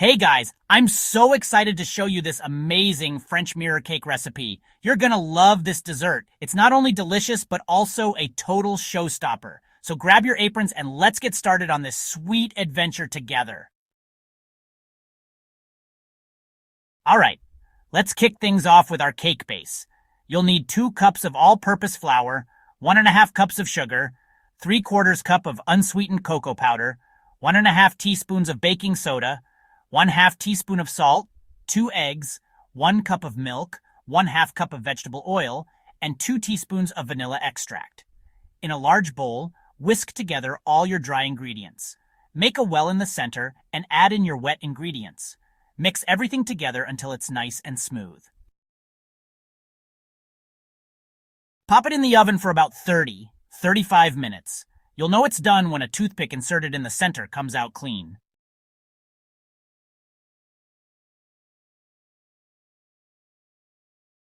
Hey guys, I'm so excited to show you this amazing French mirror cake recipe. You're gonna love this dessert. It's not only delicious, but also a total showstopper. So grab your aprons and let's get started on this sweet adventure together. Alright, let's kick things off with our cake base. You'll need 2 cups of all-purpose flour, 1.5 cups of sugar, 3/4 cup of unsweetened cocoa powder, 1.5 teaspoons of baking soda, 1/2 teaspoon of salt, 2 eggs, 1 cup of milk, 1/2 cup of vegetable oil, and 2 teaspoons of vanilla extract. In a large bowl, whisk together all your dry ingredients. Make a well in the center and add in your wet ingredients. Mix everything together until it's nice and smooth. Pop it in the oven for about 35 minutes. You'll know it's done when a toothpick inserted in the center comes out clean.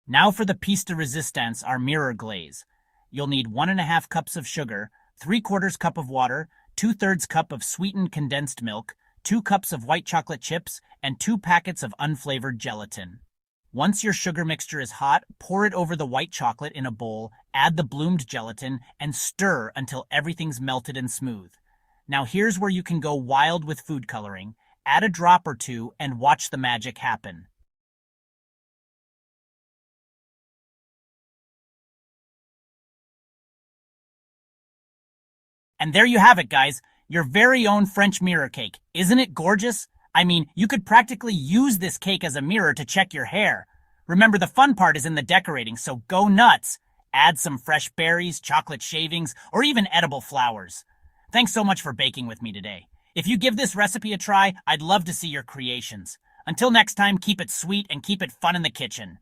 Now for the piece de resistance, our mirror glaze. You'll need 1.5 cups of sugar, 3/4 cup of water, 2/3 cup of sweetened condensed milk, 2 cups of white chocolate chips, and 2 packets of unflavored gelatin. Once your sugar mixture is hot, pour it over the white chocolate in a bowl, add the bloomed gelatin, and stir until everything's melted and smooth. Now here's where you can go wild with food coloring. Add a drop or two and watch the magic happen. And there you have it, guys. Your very own French mirror cake. Isn't it gorgeous? I mean, you could practically use this cake as a mirror to check your hair. Remember, the fun part is in the decorating, so go nuts. Add some fresh berries, chocolate shavings, or even edible flowers. Thanks so much for baking with me today. If you give this recipe a try, I'd love to see your creations. Until next time, keep it sweet and keep it fun in the kitchen.